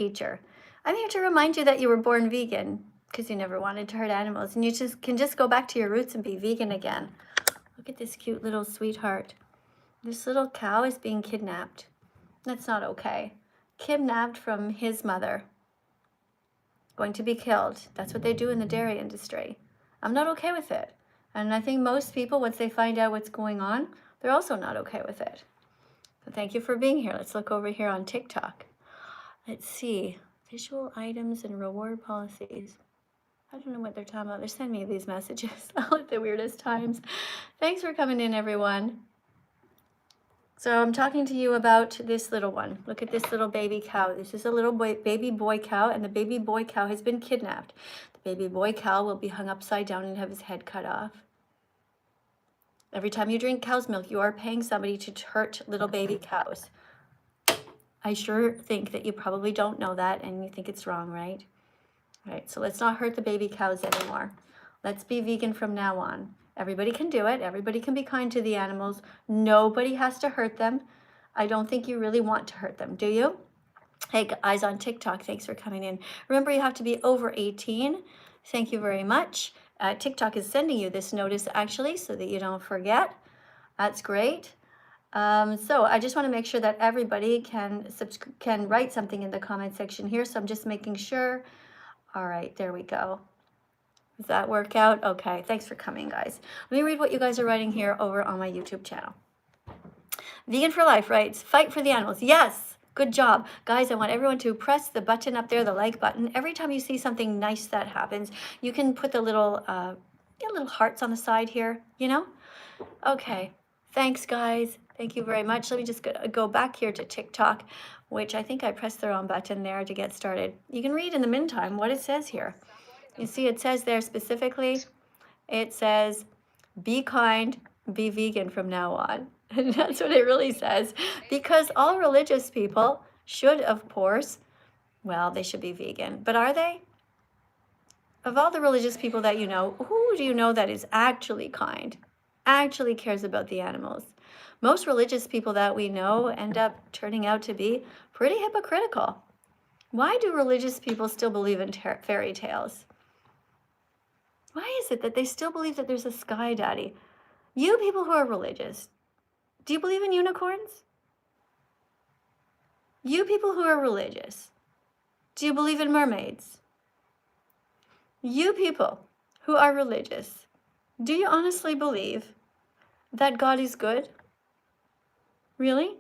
teacher. I'm here to remind you that you were born vegan because you never wanted to hurt animals, and you can just go back to your roots and be vegan again. Look at this cute little sweetheart. This little cow is being kidnapped. That's not okay. Kidnapped from his mother. Going to be killed. That's what they do in the dairy industry. I'm not okay with it. And I think most people, once they find out what's going on, they're also not okay with it. So thank you for being here. Let's look over here on TikTok. Let's see. Visual items and reward policies. I don't know what they're talking about. They're sending me these messages all at the weirdest times. Thanks for coming in, everyone. So I'm talking to you about this little one. Look at this little baby cow. This is a little baby boy cow, and the baby boy cow has been kidnapped. The baby boy cow will be hung upside down and have his head cut off. Every time you drink cow's milk, you are paying somebody to hurt little baby cows. I sure think that you probably don't know that, and you think it's wrong, right? All right, so let's not hurt the baby cows anymore. Let's be vegan from now on. Everybody can do it. Everybody can be kind to the animals. Nobody has to hurt them. I don't think you really want to hurt them, do you? Hey, guys on TikTok, thanks for coming in. Remember, you have to be over 18. Thank you very much. TikTok is sending you this notice, actually, so that you don't forget. That's great. So I just want to make sure that everybody can write something in the comment section here. So I'm just making sure. All right, there we go. Does that work out? Okay, thanks for coming, guys. Let me read what you guys are writing here over on my YouTube channel. Vegan for Life writes, fight for the animals. Yes, good job. Guys, I want everyone to press the button up there, the like button. Every time you see something nice that happens, you can put the little hearts on the side here, you know? Okay, thanks, guys. Thank you very much. Let me just go back here to TikTok, which I think I pressed the wrong button there to get started. You can read in the meantime what it says here. You see, it says there specifically, it says, be kind, be vegan from now on. And that's what it really says. Because all religious people should, of course, well, they should be vegan. But are they? Of all the religious people that you know, who do you know that is actually kind, actually cares about the animals? Most religious people that we know end up turning out to be pretty hypocritical. Why do religious people still believe in fairy tales? Why is it that they still believe that there's a sky daddy? You people who are religious, do you believe in unicorns? You people who are religious, do you believe in mermaids? You people who are religious, do you honestly believe that God is good? Really?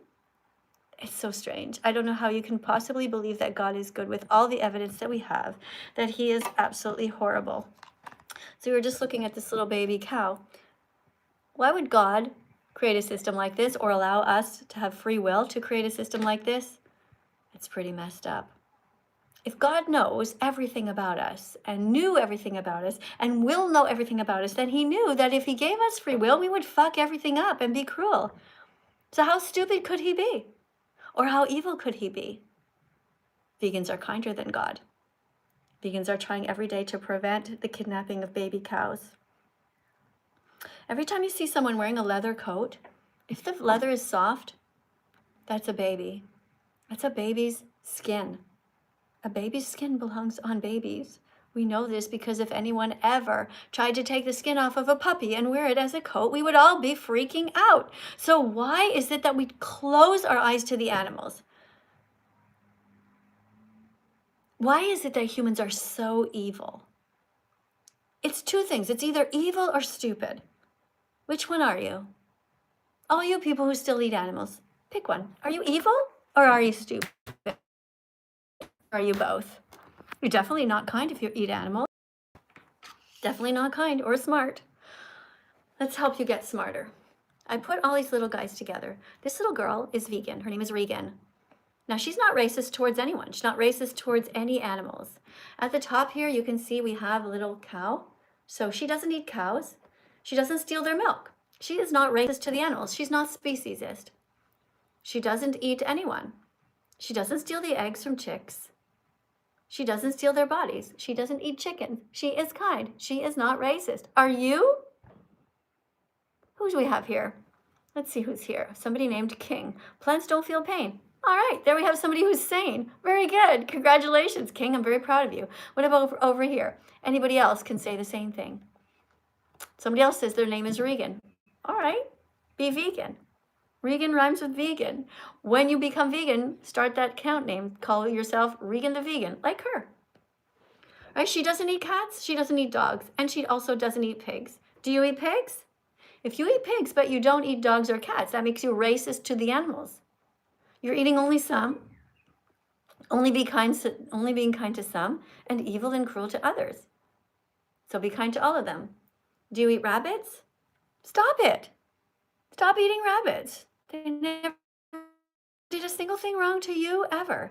It's so strange. I don't know how you can possibly believe that God is good with all the evidence that we have that he is absolutely horrible. So we were just looking at this little baby cow. Why would God create a system like this or allow us to have free will to create a system like this? It's pretty messed up. If God knows everything about us and knew everything about us and will know everything about us, then he knew that if he gave us free will, we would fuck everything up and be cruel. So how stupid could he be? Or how evil could he be? Vegans are kinder than God. Vegans are trying every day to prevent the kidnapping of baby cows. Every time you see someone wearing a leather coat, if the leather is soft, that's a baby. That's a baby's skin. A baby's skin belongs on babies. We know this because if anyone ever tried to take the skin off of a puppy and wear it as a coat, we would all be freaking out. So why is it that we close our eyes to the animals? Why is it that humans are so evil? It's two things. It's either evil or stupid. Which one are you? All you people who still eat animals, pick one. Are you evil or are you stupid? Are you both? You're definitely not kind if you eat animals. Definitely not kind or smart. Let's help you get smarter. I put all these little guys together. This little girl is vegan. Her name is Regan. Now, she's not racist towards anyone. She's not racist towards any animals. At the top here, you can see we have a little cow. So she doesn't eat cows. She doesn't steal their milk. She is not racist to the animals. She's not speciesist. She doesn't eat anyone. She doesn't steal the eggs from chicks. She doesn't steal their bodies. She doesn't eat chicken. She is kind. She is not racist. Are you? Who do we have here? Let's see who's here. Somebody named King. Plants don't feel pain. All right, there we have somebody who's sane. Very good. Congratulations, King. I'm very proud of you. What about over here? Anybody else can say the same thing. Somebody else says their name is Regan. All right, be vegan. Regan rhymes with vegan. When you become vegan, start that account name. Call yourself Regan the Vegan, like her. Right? She doesn't eat cats, she doesn't eat dogs, and she also doesn't eat pigs. Do you eat pigs? If you eat pigs but you don't eat dogs or cats, that makes you racist to the animals. You're eating only some, only being kind to some, and evil and cruel to others. So be kind to all of them. Do you eat rabbits? Stop it. Stop eating rabbits. They never did a single thing wrong to you ever.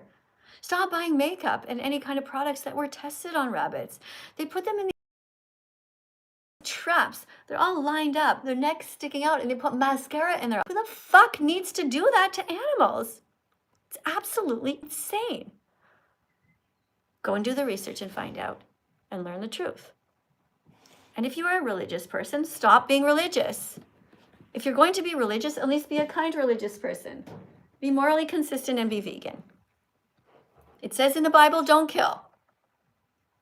Stop buying makeup and any kind of products that were tested on rabbits. They put them in the traps. They're all lined up, their necks sticking out, and they put mascara in there. Who the fuck needs to do that to animals? It's absolutely insane. Go and do the research and find out and learn the truth. And if you are a religious person, stop being religious. If you're going to be religious, at least be a kind religious person. Be morally consistent and be vegan. It says in the Bible, don't kill.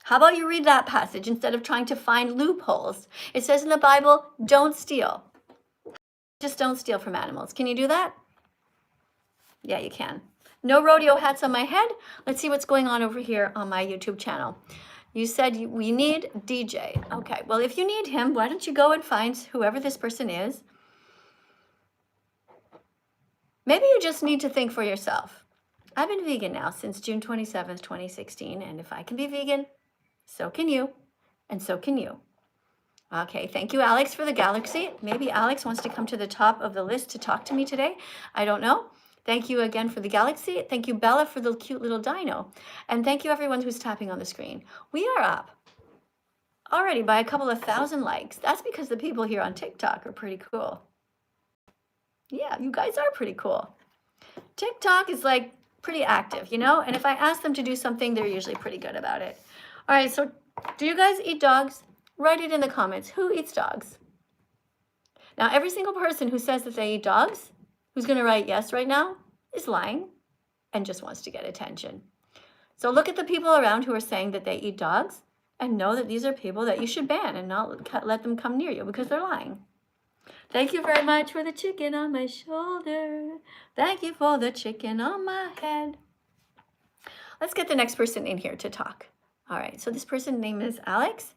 How about you read that passage instead of trying to find loopholes? It says in the Bible, don't steal. Just don't steal from animals. Can you do that? Yeah, you can. No rodeo hats on my head. Let's see what's going on over here on my YouTube channel. You said we need DJ. Okay, well, if you need him, why don't you go and find whoever this person is? Maybe you just need to think for yourself. I've been vegan now since June 27th, 2016, and if I can be vegan, so can you, and so can you. Okay, thank you, Alex, for the galaxy. Maybe Alex wants to come to the top of the list to talk to me today. I don't know. Thank you again for the galaxy. Thank you, Bella, for the cute little dino. And thank you, everyone who's tapping on the screen. We are up already by a couple of thousand likes. That's because the people here on TikTok are pretty cool. Yeah, you guys are pretty cool. TikTok is like pretty active, you know? And if I ask them to do something, they're usually pretty good about it. All right, so do you guys eat dogs? Write it in the comments. Who eats dogs? Now, every single person who says that they eat dogs, who's going to write yes right now, is lying and just wants to get attention. So look at the people around who are saying that they eat dogs and know that these are people that you should ban and not let them come near you because they're lying. Thank you very much for the chicken on my shoulder. Thank you for the chicken on my head. Let's get the next person in here to talk. All right, so this person's name is Alex.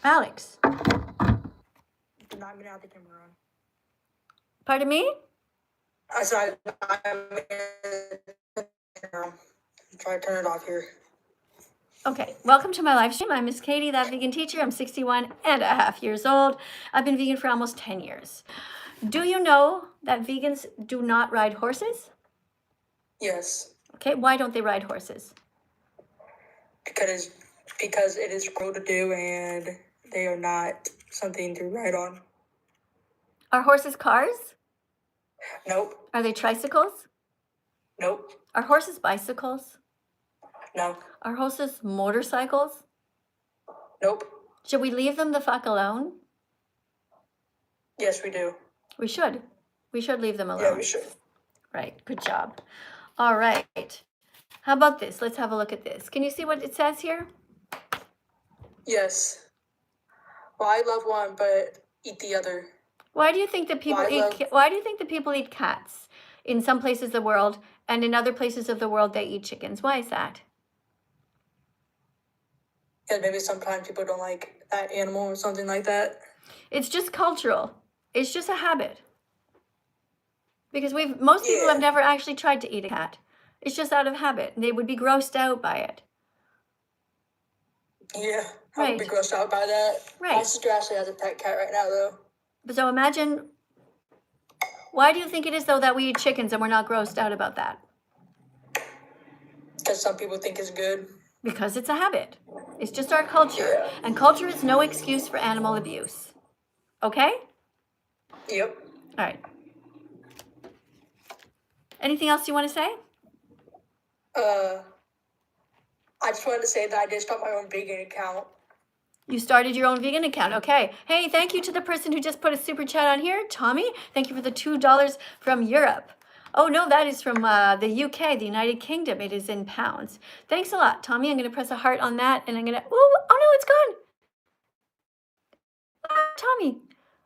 Alex. Do not have the camera on. Pardon me? I said I'm try to turn it off here. Okay, welcome to my live stream. I'm Miss Katie, that vegan teacher. I'm 61.5 years old. I've been vegan for almost 10 years. Do you know that vegans do not ride horses? Yes. Okay, why don't they ride horses? Because it is cruel to do and they are not something to ride on. Are horses cars? Nope. Are they tricycles? Nope. Are horses bicycles? No. Are horses motorcycles? Nope. Should we leave them the fuck alone? Yes, we do. We should. We should leave them alone. Yeah, we should. Right, good job. All right. How about this? Let's have a look at this. Can you see what it says here? Yes. Well, I love one, but eat the other. Why do you think that people Why do you think that people eat cats in some places of the world, and in other places of the world they eat chickens? Why is that? Yeah, maybe sometimes people don't like that animal or something like that. It's just cultural. It's just a habit. Because most people have never actually tried to eat a cat. It's just out of habit. They would be grossed out by it. Yeah, I would be grossed out by that. Right. My sister actually has a pet cat right now, though. So imagine, why do you think it is, though, that we eat chickens and we're not grossed out about that? Because some people think it's good. Because it's a habit. It's just our culture. Yeah. And culture is no excuse for animal abuse. Okay? Yep. All right. Anything else you want to say? I just wanted to say that I did start my own vegan account. You started your own vegan account. Okay. Hey, thank you to the person who just put a super chat on here. Tommy, thank you for the $2 from Europe. Oh, no, that is from the UK, the United Kingdom. It is in pounds. Thanks a lot, Tommy. I'm going to press a heart on that, and I'm going to, oh, no, it's gone. Tommy.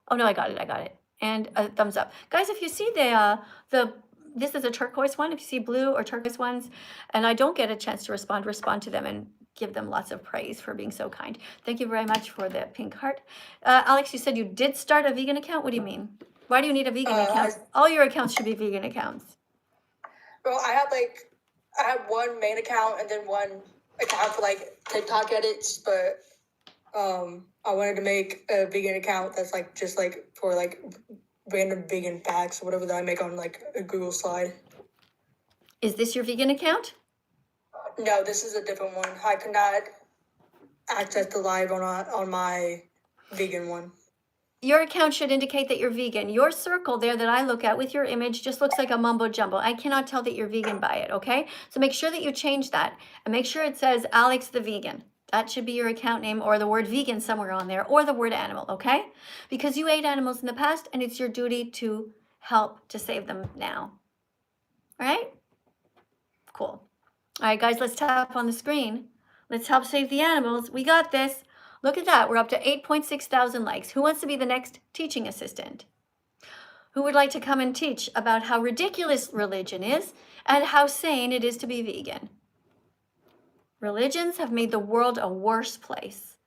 Oh, no, I got it. And a thumbs up. Guys, if you see this is a turquoise one. If you see blue or turquoise ones, and I don't get a chance to respond to them and give them lots of praise for being so kind. Thank you very much for the pink heart. Alex, you said you did start a vegan account. What do you mean? Why do you need a vegan account? All your accounts should be vegan accounts. Well, I had one main account and then one account for like TikTok edits, but I wanted to make a vegan account that's like just like for like random vegan facts or whatever that I make on like a Google slide. Is this your vegan account? No, this is a different one. I could not access the live on my vegan one. Your account should indicate that you're vegan. Your circle there that I look at with your image just looks like a mumbo jumbo. I cannot tell that you're vegan by it, okay? So make sure that you change that and make sure it says Alex the Vegan. That should be your account name, or the word vegan somewhere on there, or the word animal, okay? Because you ate animals in the past and it's your duty to help to save them now. All right? Cool. All right, guys, let's tap on the screen. Let's help save the animals. We got this. Look at that. We're up to 8.6 thousand likes. Who wants to be the next teaching assistant? Who would like to come and teach about how ridiculous religion is and how sane it is to be vegan? Religions have made the world a worse place.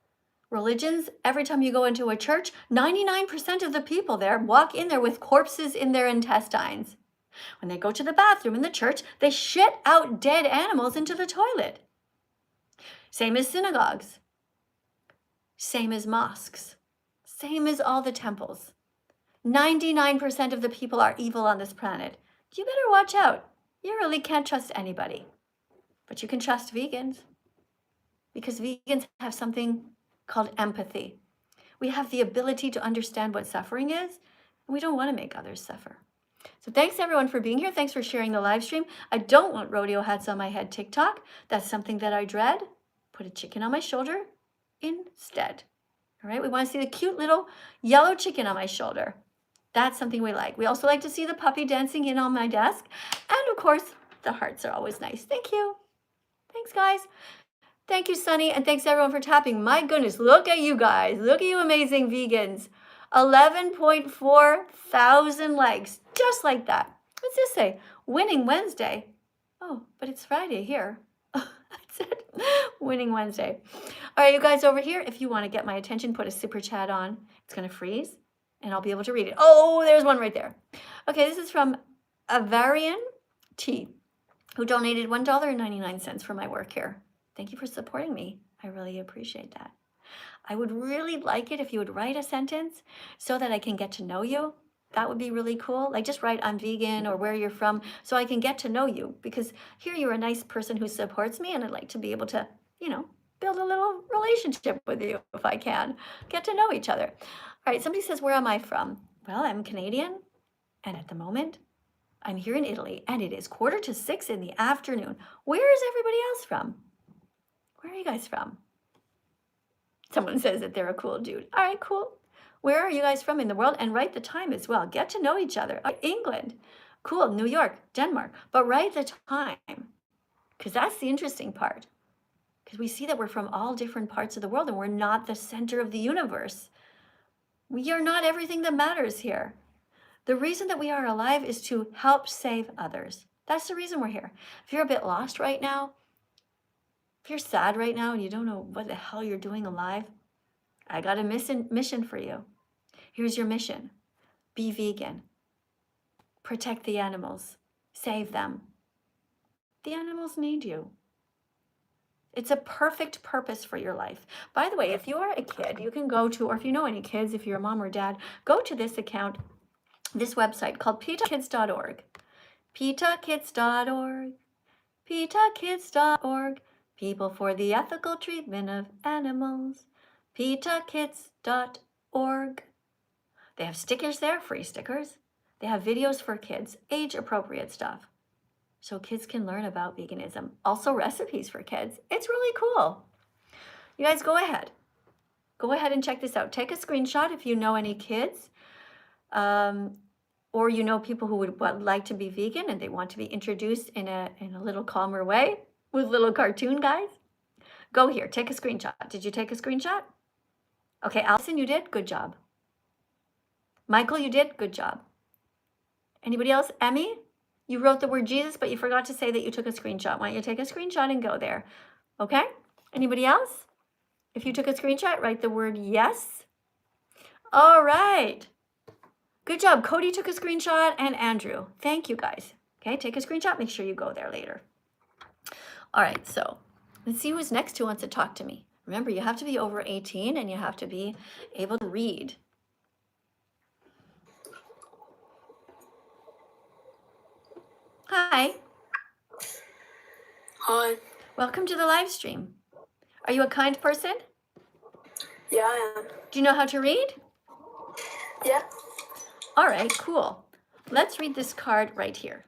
Religions, every time you go into a church, 99% of the people there walk in there with corpses in their intestines. When they go to the bathroom in the church, they shit out dead animals into the toilet. Same as synagogues. Same as mosques. Same as all the temples. 99% of the people are evil on this planet. You better watch out. You really can't trust anybody. But you can trust vegans, because vegans have something called empathy. We have the ability to understand what suffering is, and we don't want to make others suffer. So thanks everyone for being here. Thanks for sharing the live stream. I don't want rodeo hats on my head TikTok. That's something that I dread. Put a chicken on my shoulder instead. All right, we want to see the cute little yellow chicken on my shoulder. That's something we like. We also like to see the puppy dancing in on my desk. And of course, the hearts are always nice. Thank you. Thanks, guys. Thank you, Sunny. And thanks, everyone, for tapping. My goodness, look at you guys. Look at you amazing vegans. 11.4 thousand likes, just like that. What's this say? Winning Wednesday. Oh, but it's Friday here. That's it. Winning Wednesday. All right, you guys over here, if you want to get my attention, put a super chat on. It's going to freeze, and I'll be able to read it. Oh, there's one right there. Okay, this is from Avarian T, who donated $1.99 for my work here. Thank you for supporting me. I really appreciate that. I would really like it if you would write a sentence so that I can get to know you. That would be really cool. Like just write I'm vegan or where you're from so I can get to know you, because here you're a nice person who supports me, and I'd like to be able to, build a little relationship with you if I can. Get to know each other. All right, somebody says, where am I from? Well, I'm Canadian, and at the moment, I'm here in Italy, and it is 5:45 in the afternoon. Where is everybody else from? Where are you guys from? Someone says that they're a cool dude. All right, cool. Where are you guys from in the world? And write the time as well. Get to know each other. England. Cool. New York, Denmark. But write the time, because that's the interesting part. Because we see that we're from all different parts of the world, and we're not the center of the universe. We are not everything that matters here. The reason that we are alive is to help save others. That's the reason we're here. If you're a bit lost right now, if you're sad right now and you don't know what the hell you're doing alive, I got a mission for you. Here's your mission. Be vegan. Protect the animals. Save them. The animals need you. It's a perfect purpose for your life. By the way, if you are a kid, you can go to, or if you know any kids, if you're a mom or dad, go to this account, this website called PETAKids.org. PETAKids.org. PETAKids.org. People for the ethical treatment of animals. PETAKids.org. They have stickers there, free stickers. They have videos for kids, age-appropriate stuff, so kids can learn about veganism. Also recipes for kids. It's really cool. You guys go ahead. Go ahead and check this out. Take a screenshot if you know any kids, or you know people who would like to be vegan and they want to be introduced in a little calmer way with little cartoon guys. Go here, take a screenshot. Did you take a screenshot? Okay, Allison, you did? Good job. Michael, you did? Good job. Anybody else? Emmy, you wrote the word Jesus, but you forgot to say that you took a screenshot. Why don't you take a screenshot and go there? Okay? Anybody else? If you took a screenshot, write the word yes. All right. Good job. Cody took a screenshot and Andrew. Thank you, guys. Okay, take a screenshot. Make sure you go there later. All right, so let's see who's next who wants to talk to me. Remember, you have to be over 18 and you have to be able to read. Hi. Hi. Welcome to the live stream. Are you a kind person? Yeah, I am. Do you know how to read? Yeah. All right, cool. Let's read this card right here.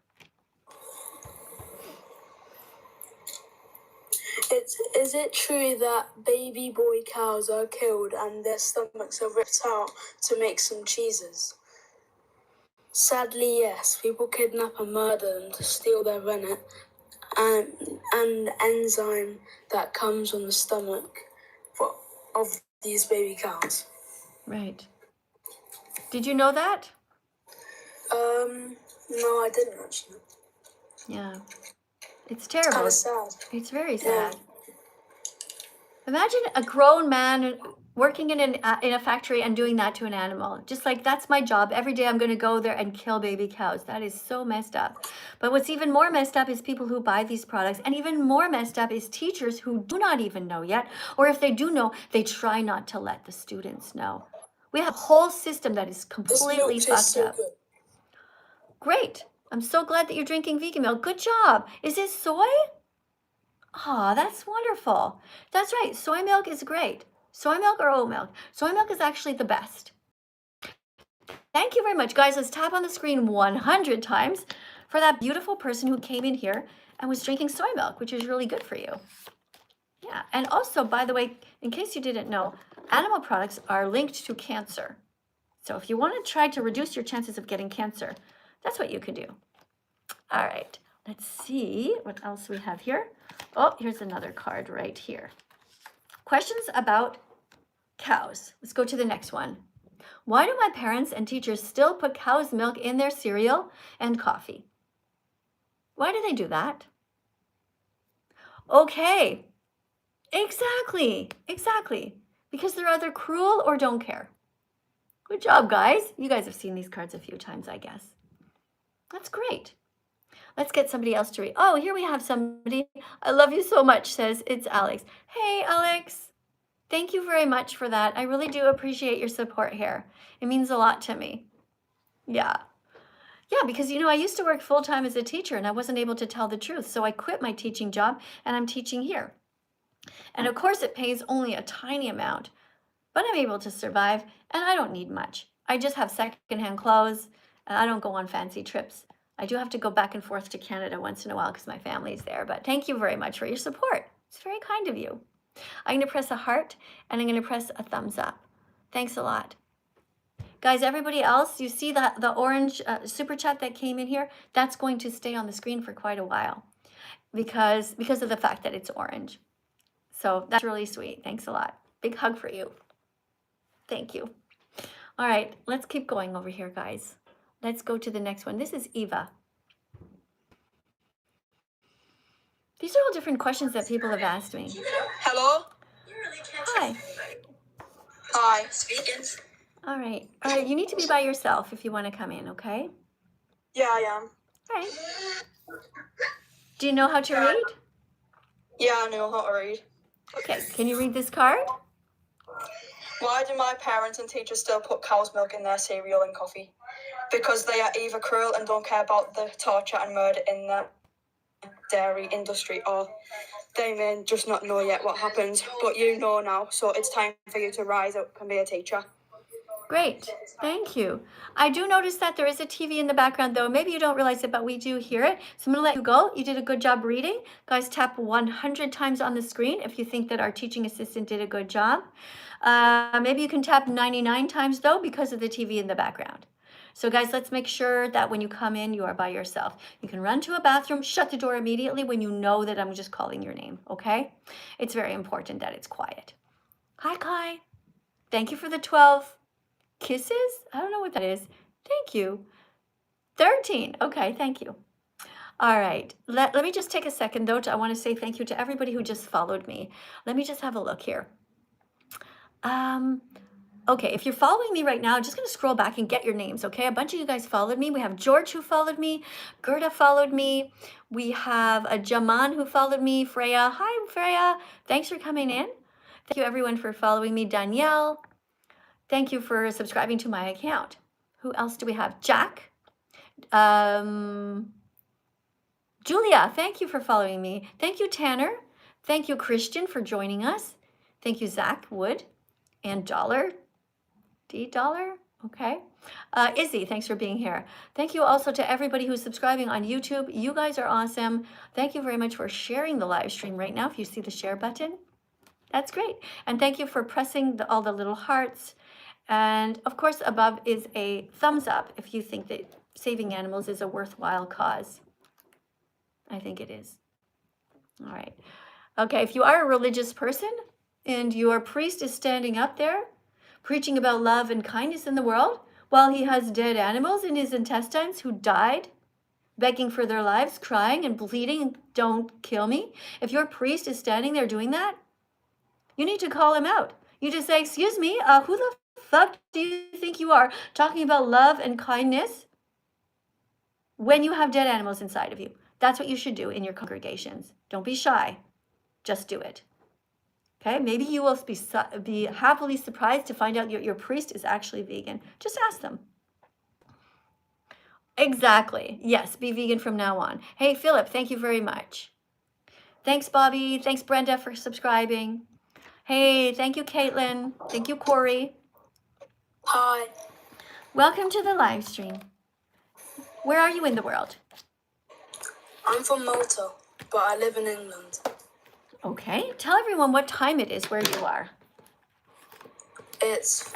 Is it true that baby boy cows are killed and their stomachs are ripped out to make some cheeses? Sadly, yes. People kidnap and murder them to steal their rennet and the enzyme that comes from the stomach of these baby cows. Right. Did you know that? No, I didn't actually. Yeah. It's It's terrible. kind of sad. It's very sad. Imagine a grown man working in a factory and doing that to an animal. Just like, that's my job. Every day I'm going to go there and kill baby cows. That is so messed up. But what's even more messed up is people who buy these products. And even more messed up is teachers who do not even know yet. Or if they do know, they try not to let the students know. We have a whole system that is completely This milk tastes fucked so up. good. Great. I'm so glad that you're drinking vegan milk. Good job. Is it soy? Ah, that's wonderful. That's right. Soy milk is great. Soy milk or oat milk? Soy milk is actually the best. Thank you very much. Guys, let's tap on the screen 100 times for that beautiful person who came in here and was drinking soy milk, which is really good for you. Yeah. And also, by the way, in case you didn't know, animal products are linked to cancer. So if you want to try to reduce your chances of getting cancer, that's what you can do. All right. Let's see what else we have here. Oh, here's another card right here. Questions about cows. Let's go to the next one. Why do my parents and teachers still put cow's milk in their cereal and coffee? Why do they do that? Okay, exactly. Because they're either cruel or don't care. Good job, guys. You guys have seen these cards a few times, I guess. That's great. Let's get somebody else to read. Oh, here we have somebody. I love you so much, says it's Alex. Hey, Alex. Thank you very much for that. I really do appreciate your support here. It means a lot to me. Yeah, because, I used to work full-time as a teacher and I wasn't able to tell the truth. So I quit my teaching job and I'm teaching here. And of course, it pays only a tiny amount, but I'm able to survive and I don't need much. I just have secondhand clothes and I don't go on fancy trips. I do have to go back and forth to Canada once in a while because my family's there. But thank you very much for your support. It's very kind of you. I'm going to press a heart and I'm going to press a thumbs up. Thanks a lot. Guys, everybody else, you see the orange super chat that came in here? That's going to stay on the screen for quite a while because of the fact that it's orange. So that's really sweet. Thanks a lot. Big hug for you. Thank you. All right, let's keep going over here, guys. Let's go to the next one. This is Eva. These are all different questions that people have asked me. Hello? Hi. Hi. All right. You need to be by yourself if you want to come in, okay? Yeah, I am. All right. Do you know how to read? Yeah, I know how to read. Okay. Can you read this card? Why do my parents and teachers still put cow's milk in their cereal and coffee? Because they are either cruel and don't care about the torture and murder in the dairy industry, or they may just not know yet what happens. But you know now, so it's time for you to rise up and be a teacher. Great. Thank you. I do notice that there is a TV in the background, though. Maybe you don't realize it, but we do hear it. So I'm going to let you go. You did a good job reading. Guys, tap 100 times on the screen if you think that our teaching assistant did a good job. Maybe you can tap 99 times, though, because of the TV in the background. So guys, let's make sure that when you come in, you are by yourself. You can run to a bathroom, shut the door immediately when you know that I'm just calling your name, okay? It's very important that it's quiet. Hi, Kai. Thank you for the 12 kisses. I don't know what that is. Thank you. 13. Okay, thank you. All right. Let me just take a second, though. I want to say thank you to everybody who just followed me. Let me just have a look here. Okay, if you're following me right now, I'm just going to scroll back and get your names, okay? A bunch of you guys followed me. We have George who followed me. Gerda followed me. We have a Jaman who followed me. Freya. Hi, Freya. Thanks for coming in. Thank you, everyone, for following me. Danielle. Thank you for subscribing to my account. Who else do we have? Jack. Julia, thank you for following me. Thank you, Tanner. Thank you, Christian, for joining us. Thank you, Zach Wood and Dollar. D-Dollar, okay. Izzy, thanks for being here. Thank you also to everybody who's subscribing on YouTube. You guys are awesome. Thank you very much for sharing the live stream right now. If you see the share button, that's great. And thank you for pressing all the little hearts. And of course, above is a thumbs up if you think that saving animals is a worthwhile cause. I think it is. All right. Okay, if you are a religious person and your priest is standing up there preaching about love and kindness in the world while he has dead animals in his intestines who died, begging for their lives, crying and bleeding, don't kill me. If your priest is standing there doing that, you need to call him out. You just say, excuse me, who the fuck do you think you are talking about love and kindness when you have dead animals inside of you? That's what you should do in your congregations. Don't be shy. Just do it. Okay, maybe you will be happily surprised to find out your priest is actually vegan. Just ask them. Exactly. Yes, be vegan from now on. Hey, Philip, thank you very much. Thanks, Bobby. Thanks, Brenda, for subscribing. Hey, thank you, Caitlin. Thank you, Corey. Hi. Welcome to the live stream. Where are you in the world? I'm from Malta, but I live in England. Okay, tell everyone what time it is where you are. It's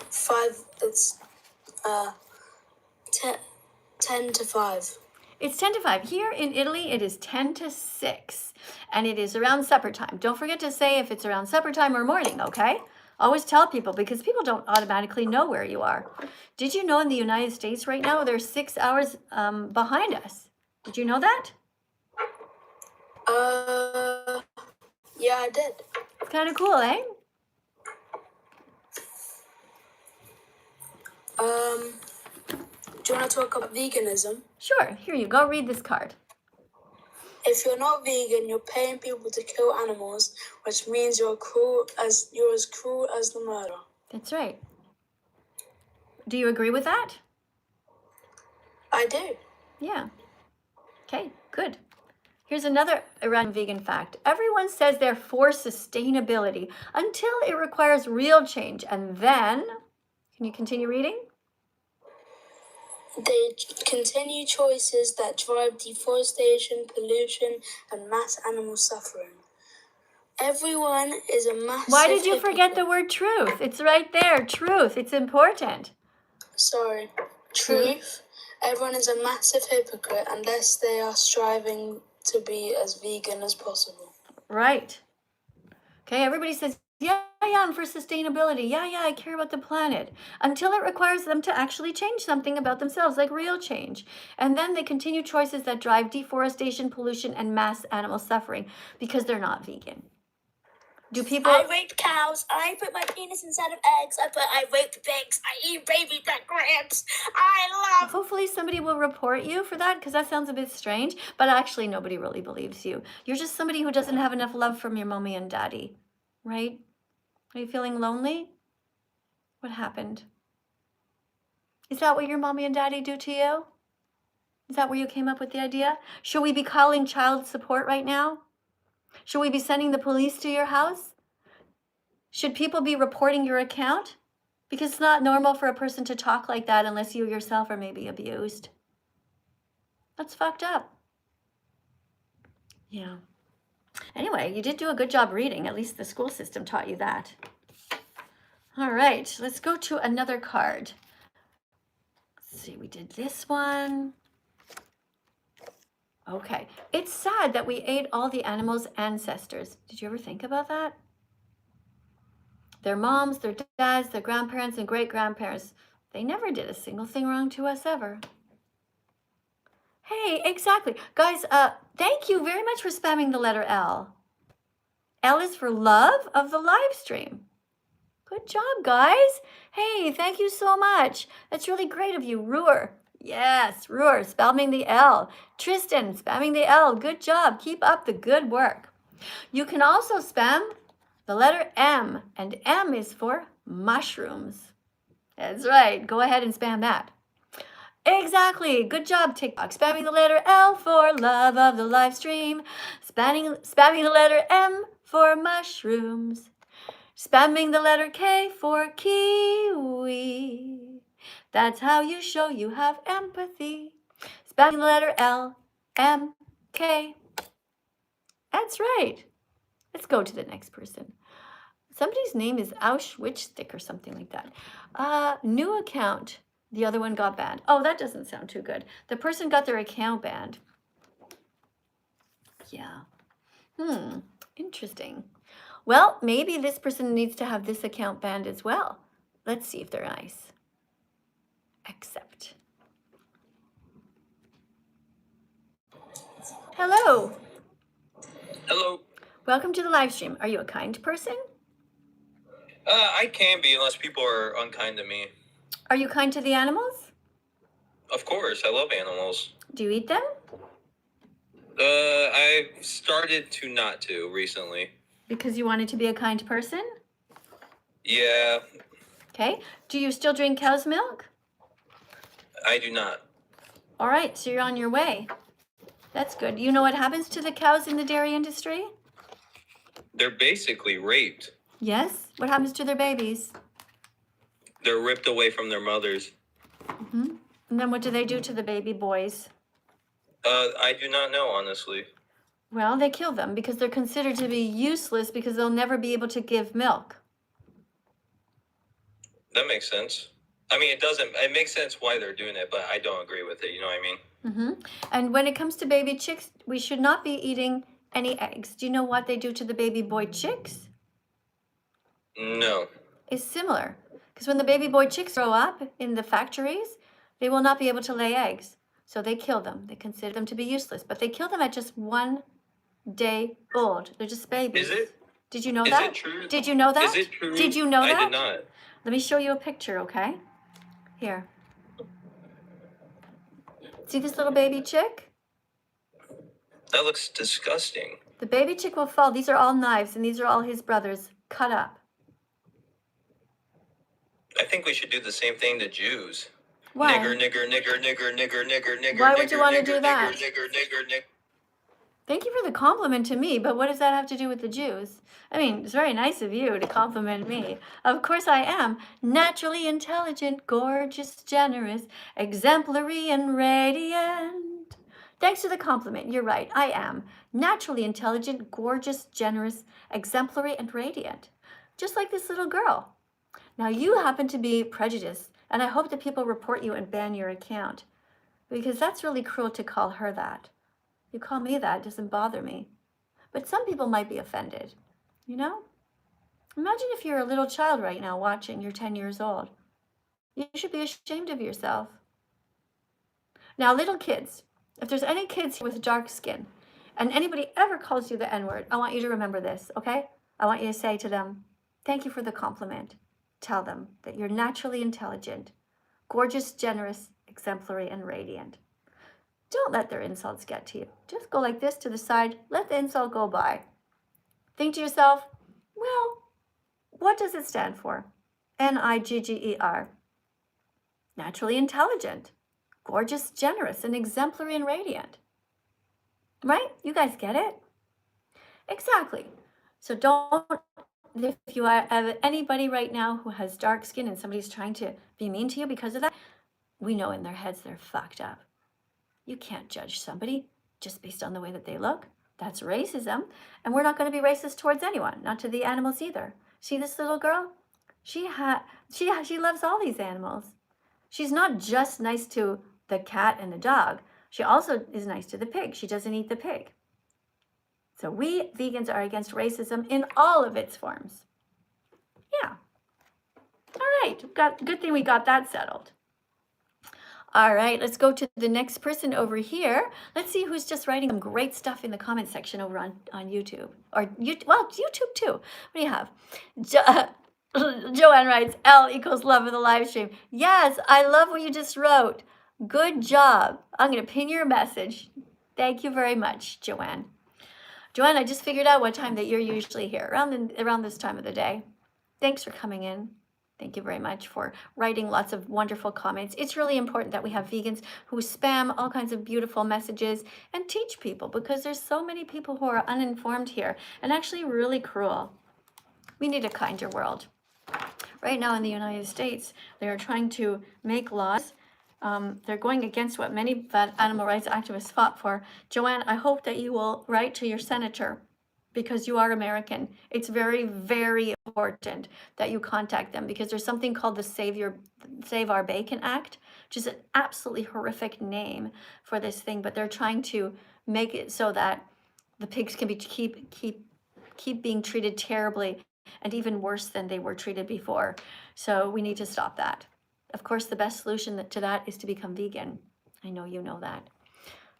10 to 5. It's 10 to 5. Here in Italy, it is 10 to 6, and it is around supper time. Don't forget to say if it's around supper time or morning, okay? Always tell people because people don't automatically know where you are. Did you know in the United States right now, they're 6 hours behind us? Did you know that? Yeah, I did. It's kind of cool, eh? Do you want to talk about veganism? Sure, here you go. Read this card. If you're not vegan, you're paying people to kill animals, which means you're as cruel as the murderer. That's right. Do you agree with that? I do. Yeah. Okay, good. Here's another random vegan fact. Everyone says they're for sustainability until it requires real change. And then, can you continue reading? They continue choices that drive deforestation, pollution, and mass animal suffering. Everyone is a massive Why did you hypocrite. forget the word truth? It's right there. Truth. It's important. Sorry. Truth. Everyone is a massive hypocrite unless they are striving to be as vegan as possible. Right. Okay, everybody says, yeah, I'm for sustainability. Yeah, I care about the planet. Until it requires them to actually change something about themselves, like real change. And then they continue choices that drive deforestation, pollution, and mass animal suffering because they're not vegan. Do people... I rape cows. I put my penis inside of eggs. I rape pigs. I eat baby back ribs. I love... Hopefully somebody will report you for that because that sounds a bit strange, but actually nobody really believes you. You're just somebody who doesn't have enough love from your mommy and daddy, right? Are you feeling lonely? What happened? Is that what your mommy and daddy do to you? Is that where you came up with the idea? Should we be calling child support right now? Should we be sending the police to your house? Should people be reporting your account Because it's not normal for a person to talk like that unless you yourself are maybe abused. That's fucked up. Yeah. Anyway, you did do a good job reading. At least the school system taught you that. All right, let's go to another card. Let's see, we did this one. Okay, it's sad that we ate all the animals' ancestors. Did you ever think about that? Their moms, their dads, their grandparents, and great-grandparents. They never did a single thing wrong to us ever. Hey, exactly. Guys, thank you very much for spamming the letter L. L is for love of the live stream. Good job, guys. Hey, thank you so much. That's really great of you. Ruhr. Yes, Ruhr, spamming the L. Tristan, spamming the L. Good job. Keep up the good work. You can also spam the letter M, and M is for mushrooms. That's right. Go ahead and spam that. Exactly. Good job, TikTok. Spamming the letter L for love of the live stream. Spamming the letter M for mushrooms. Spamming the letter K for kiwi. That's how you show you have empathy. Spamming the letter L, M, K. That's right. Let's go to the next person. Somebody's name is Auschwitzstick or something like that. New account. The other one got banned. Oh, that doesn't sound too good. The person got their account banned. Yeah. Interesting. Well, maybe this person needs to have this account banned as well. Let's see if they're nice. Accept. Hello. Hello. Welcome to the live stream. Are you a kind person? I can be unless people are unkind to me. Are you kind to the animals? Of course, I love animals. Do you eat them? I started to not to recently. Because you wanted to be a kind person? Yeah, Okay. Do you still drink cow's milk? I do not. All right, so you're on your way. That's good. You know what happens to the cows in the dairy industry? They're basically raped. Yes. What happens to their babies? They're ripped away from their mothers. And then what do they do to the baby boys? I do not know, honestly. Well, they kill them because they're considered to be useless because they'll never be able to give milk. That makes sense. I mean, it makes sense why they're doing it, but I don't agree with it, you know what I mean? And when it comes to baby chicks, we should not be eating any eggs. Do you know what they do to the baby boy chicks? No. It's similar. Because when the baby boy chicks grow up in the factories, they will not be able to lay eggs. So they kill them. They consider them to be useless. But they kill them at just 1 day old. They're just babies. Is it? Did you know Is that? it true? Did you know that? Is it true? Did you know that? I did not. Let me show you a picture, okay? Here. See this little baby chick? That looks disgusting. The baby chick will fall. These are all knives, and these are all his brothers cut up. I think we should do the same thing to Jews. Why? Nigger, nigger, nigger, nigger, nigger, nigger, nigger. Why would you nigger, wanna nigger, do that? Nigger, nigger, nigger. Thank you for the compliment to me, but what does that have to do with the Jews? I mean, it's very nice of you to compliment me. Of course I am. Naturally intelligent, gorgeous, generous, exemplary, and radiant. Thanks for the compliment. You're right. I am. Naturally intelligent, gorgeous, generous, exemplary, and radiant. Just like this little girl. Now, you happen to be prejudiced, and I hope that people report you and ban your account. Because that's really cruel to call her that. You call me that, it doesn't bother me. But some people might be offended, you know? Imagine if you're a little child right now watching, you're 10 years old. You should be ashamed of yourself. Now, little kids, if there's any kids with dark skin, and anybody ever calls you the N-word, I want you to remember this, okay? I want you to say to them, thank you for the compliment. Tell them that you're naturally intelligent, gorgeous, generous, exemplary, and radiant. Don't let their insults get to you. Just go like this to the side. Let the insult go by. Think to yourself, well, what does it stand for? N-I-G-G-E-R. Naturally intelligent, gorgeous, generous, and exemplary and radiant. Right? You guys get it? Exactly. So don't if you have anybody right now who has dark skin and somebody's trying to be mean to you because of that, we know in their heads they're fucked up. You can't judge somebody just based on the way that they look. That's racism. And we're not going to be racist towards anyone, not to the animals either. See this little girl? She loves all these animals. She's not just nice to the cat and the dog. She also is nice to the pig. She doesn't eat the pig. So we vegans are against racism in all of its forms. Yeah. All right. Good thing we got that settled. All right, let's go to the next person over here. Let's see who's just writing some great stuff in the comment section over on YouTube. YouTube too. What do you have? Joanne writes, L equals love of the live stream. Yes, I love what you just wrote. Good job. I'm going to pin your message. Thank you very much, Joanne. Joanne, I just figured out what time that you're usually here, around this time of the day. Thanks for coming in. Thank you very much for writing lots of wonderful comments. It's really important that we have vegans who spam all kinds of beautiful messages and teach people, because there's so many people who are uninformed here and actually really cruel. We need a kinder world. Right now in the United States, they are trying to make laws. They're going against what many animal rights activists fought for. Joanne, I hope that you will write to your senator, because you are American. It's very, very important that you contact them, because there's something called the Save Our Bacon Act, which is an absolutely horrific name for this thing, but they're trying to make it so that the pigs can be keep being treated terribly and even worse than they were treated before. So we need to stop that. Of course, the best solution to that is to become vegan. I know you know that.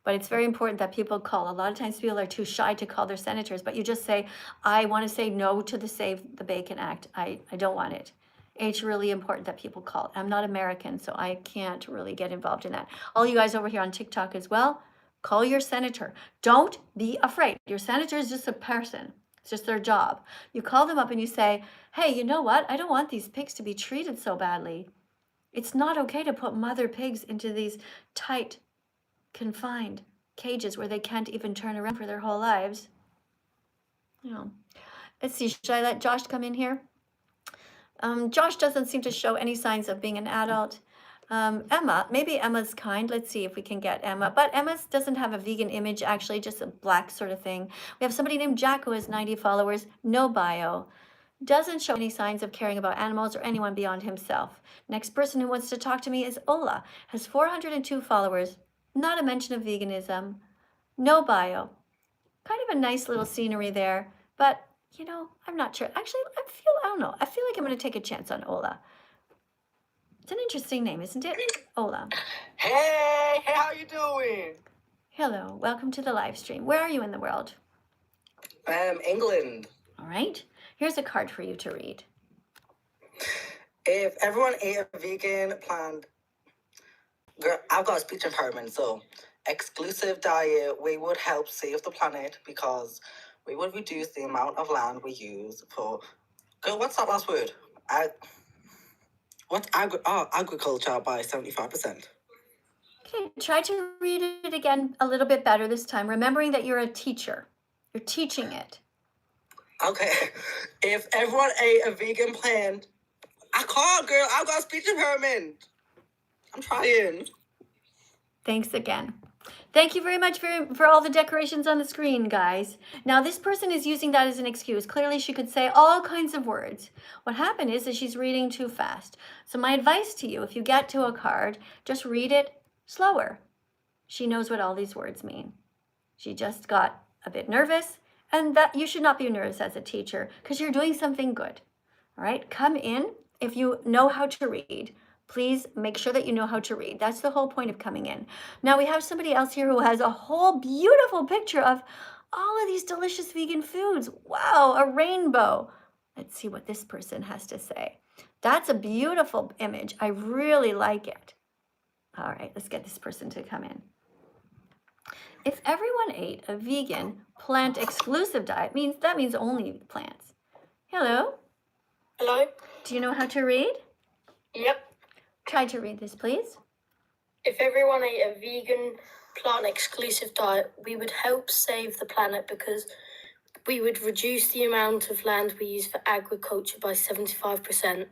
But it's very important that people call. A lot of times people are too shy to call their senators, but you just say, I want to say no to the Save the Bacon Act. I don't want it. It's really important that people call. I'm not American, so I can't really get involved in that. All you guys over here on TikTok as well, call your senator. Don't be afraid. Your senator is just a person. It's just their job. You call them up and you say, hey, you know what? I don't want these pigs to be treated so badly. It's not okay to put mother pigs into these tight, confined cages where they can't even turn around for their whole lives. You know, let's see, should I let Josh come in here? Josh doesn't seem to show any signs of being an adult. Emma, maybe Emma's kind. Let's see if we can get Emma. But Emma doesn't have a vegan image, actually, just a black sort of thing. We have somebody named Jack who has 90 followers, no bio. Doesn't show any signs of caring about animals or anyone beyond himself. Next person who wants to talk to me is Ola, has 402 followers, not a mention of veganism, no bio. Kind of a nice little scenery there, but you know, I'm not sure. Actually, I don't know. I feel like I'm going to take a chance on Ola. It's an interesting name, isn't it? Ola. Hey, how you doing? Hello, welcome to the live stream. Where are you in the world? England. All right, here's a card for you to read. If everyone ate a vegan plant, girl, I've got a speech impairment, so exclusive diet, we would help save the planet because we would reduce the amount of land we use for, girl, what's that last word? Agriculture by 75%. Okay, try to read it again a little bit better this time, remembering that you're a teacher. You're teaching it. Okay, if everyone ate a vegan plant, I can't, girl, I've got a speech impairment. I'm trying. Thanks again. Thank you very much for all the decorations on the screen, guys. Now, this person is using that as an excuse. Clearly, she could say all kinds of words. What happened is that she's reading too fast. So my advice to you, if you get to a card, just read it slower. She knows what all these words mean. She just got a bit nervous, and that you should not be nervous as a teacher because you're doing something good. All right, come in if you know how to read. Please make sure that you know how to read. That's the whole point of coming in. Now we have somebody else here who has a whole beautiful picture of all of these delicious vegan foods. Wow, a rainbow. Let's see what this person has to say. That's a beautiful image. I really like it. All right, let's get this person to come in. If everyone ate a vegan, plant-exclusive diet, that means only plants. Hello? Hello? Do you know how to read? Yep. Try to read this, please. If everyone ate a vegan, plant-exclusive diet, we would help save the planet because we would reduce the amount of land we use for agriculture by 75%.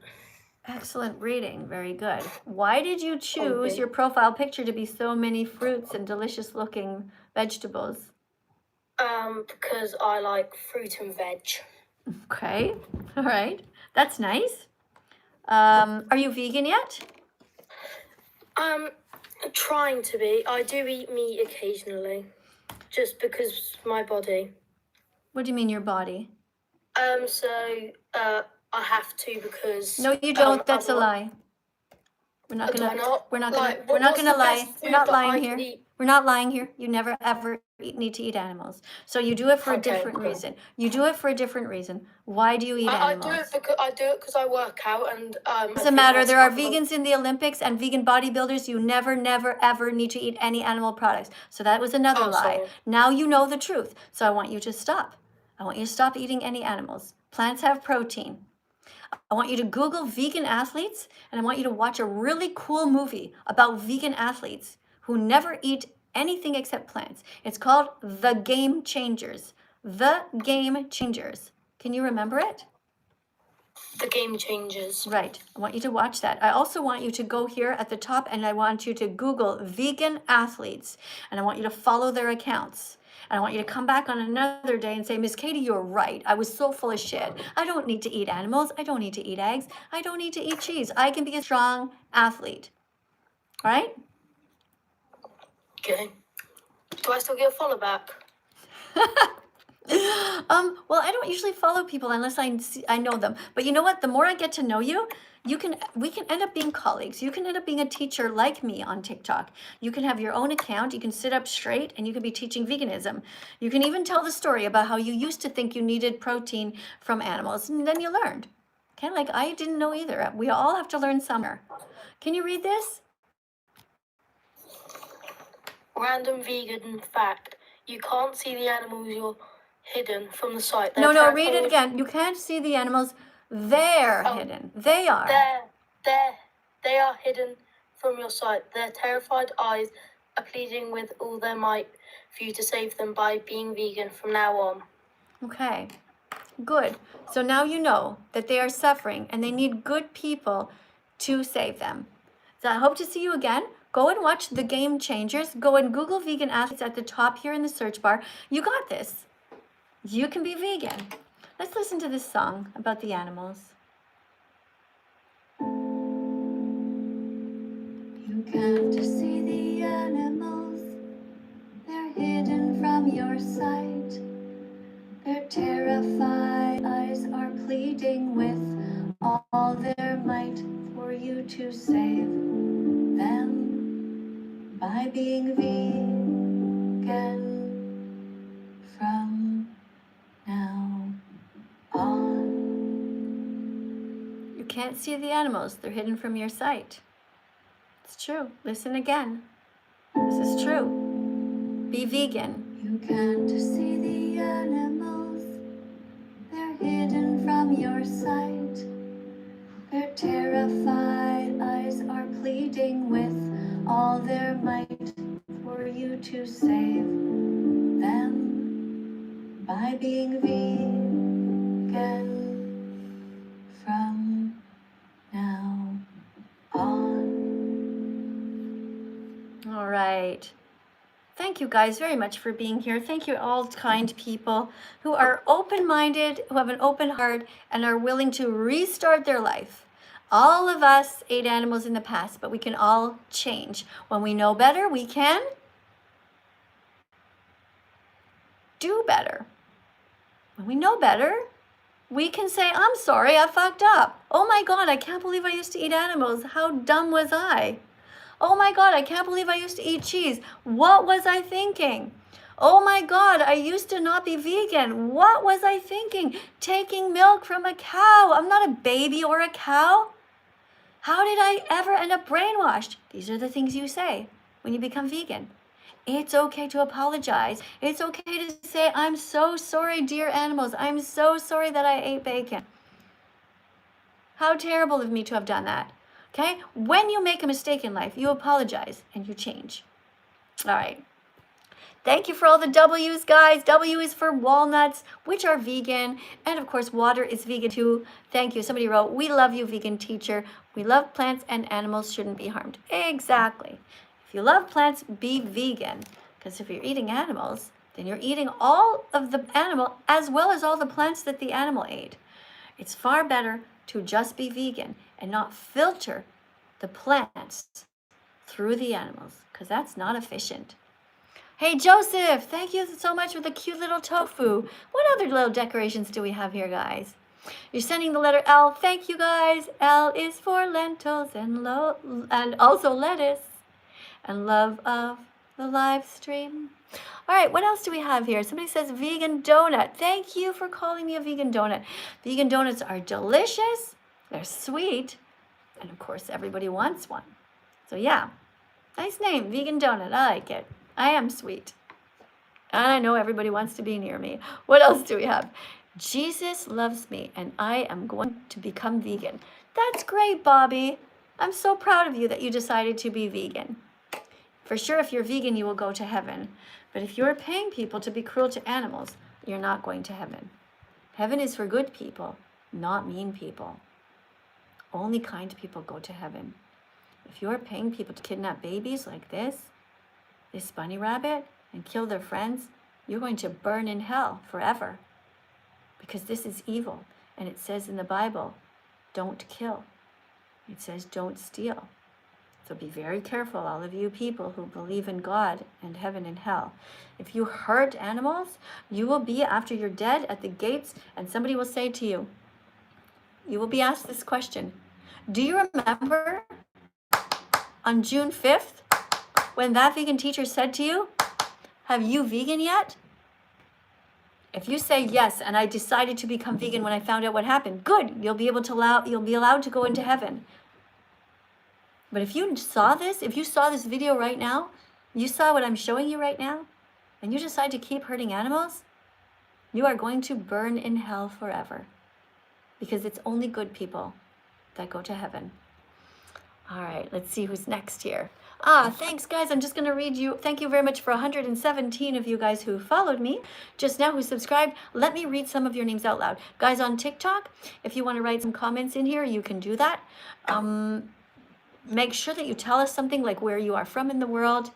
Excellent reading. Very good. Why did you choose Okay. your profile picture to be so many fruits and delicious looking vegetables? Because I like fruit and veg. Okay. All right. That's nice. Are you vegan yet? Trying to be. I do eat meat occasionally, just because my body. What do you mean your body? I have to because. No, you don't. That's a otherwise- lie. We're not Do I gonna. not? We're not gonna. Like, We're not what's gonna the lie. best We're food not that lying I here. can eat? We're not lying here. You never ever need to eat animals. So you do it for a Okay, different cool. reason. You do it for a different reason. Why do you eat I animals? do it because I work out and Doesn't matter. There are vegans in the Olympics and vegan bodybuilders. You never, never, ever need to eat any animal products. So that was another Oh, lie. sorry. Now you know the truth. So I want you to stop. I want you to stop eating any animals. Plants have protein. I want you to Google vegan athletes, and I want you to watch a really cool movie about vegan athletes who never eat anything except plants. It's called The Game Changers. The Game Changers. Can you remember it? The Game Changers. Right. I want you to watch that. I also want you to go here at the top and I want you to Google vegan athletes, and I want you to follow their accounts. And I want you to come back on another day and say, Miss Katie, you're right. I was so full of shit. I don't need to eat animals. I don't need to eat eggs. I don't need to eat cheese. I can be a strong athlete. All right? Okay. Do I still get a follow back? Well, I don't usually follow people unless I know them. But you know what? The more I get to know you, we can end up being colleagues. You can end up being a teacher like me on TikTok. You can have your own account. You can sit up straight and you can be teaching veganism. You can even tell the story about how you used to think you needed protein from animals and then you learned. Okay, like I didn't know either. We all have to learn somewhere. Can you read this? Random vegan fact. You can't see the animals you're hidden from the site. No, read it again. You can't see the animals. They're hidden. They are. They are hidden from your sight. Their terrified eyes are pleading with all their might for you to save them by being vegan from now on. Okay, good. So now you know that they are suffering and they need good people to save them. So I hope to see you again. Go and watch The Game Changers. Go and Google vegan athletes at the top here in the search bar. You got this. You can be vegan. Let's listen to this song about the animals. You can't see the animals. They're hidden from your sight. Their terrified eyes are pleading with all their might for you to save them by being vegan from now on. You can't see the animals. They're hidden from your sight. It's true. Listen again. This is true. Be vegan. You can't see the animals. They're hidden from your sight. Their terrified eyes are pleading with all their might for you to save them by being vegan from now on. All right. Thank you guys very much for being here. Thank you all kind people who are open-minded, who have an open heart, and are willing to restart their life. All of us ate animals in the past, but we can all change. When we know better, we can do better. When we know better, we can say, I'm sorry, I fucked up. Oh my God, I can't believe I used to eat animals. How dumb was I? Oh my God, I can't believe I used to eat cheese. What was I thinking? Oh my God, I used to not be vegan. What was I thinking? Taking milk from a cow. I'm not a baby or a cow. How did I ever end up brainwashed? These are the things you say when you become vegan. It's okay to apologize. It's okay to say, I'm so sorry, dear animals. I'm so sorry that I ate bacon. How terrible of me to have done that. Okay? When you make a mistake in life, you apologize and you change. All right. Thank you for all the W's, guys. W is for walnuts, which are vegan. And of course, water is vegan too. Thank you. Somebody wrote, we love you, vegan teacher. We love plants and animals shouldn't be harmed. Exactly. If you love plants, be vegan. Because if you're eating animals, then you're eating all of the animal as well as all the plants that the animal ate. It's far better to just be vegan and not filter the plants through the animals, because that's not efficient. Hey, Joseph, thank you so much for the cute little tofu. What other little decorations do we have here, guys? You're sending the letter L. Thank you, guys. L is for lentils and also lettuce and love of the live stream. All right, what else do we have here? Somebody says vegan donut. Thank you for calling me a vegan donut. Vegan donuts are delicious. They're sweet. And of course, everybody wants one. So yeah, nice name, vegan donut. I like it. I am sweet. And I know everybody wants to be near me. What else do we have? Jesus loves me and I am going to become vegan. That's great, Bobby. I'm so proud of you that you decided to be vegan. For sure, if you're vegan, you will go to heaven. But if you're paying people to be cruel to animals, you're not going to heaven. Heaven is for good people, not mean people. Only kind people go to heaven. If you're paying people to kidnap babies like this bunny rabbit, and kill their friends, you're going to burn in hell forever. Because this is evil. And it says in the Bible, don't kill. It says don't steal. So be very careful, all of you people who believe in God and heaven and hell. If you hurt animals, you will be, after you're dead, at the gates, and somebody will say to you, you will be asked this question. Do you remember on June 5th, when that vegan teacher said to you, have you vegan yet? If you say yes, and I decided to become vegan when I found out what happened, good, you'll be allowed to go into heaven. But if you saw this video right now, you saw what I'm showing you right now, and you decide to keep hurting animals, you are going to burn in hell forever. Because it's only good people that go to heaven. All right, let's see who's next here. Thanks, guys. I'm just going to read you. Thank you very much for 117 of you guys who followed me just now, who subscribed. Let me read some of your names out loud. Guys on TikTok, if you want to write some comments in here, you can do that. Make sure that you tell us something like where you are from in the world,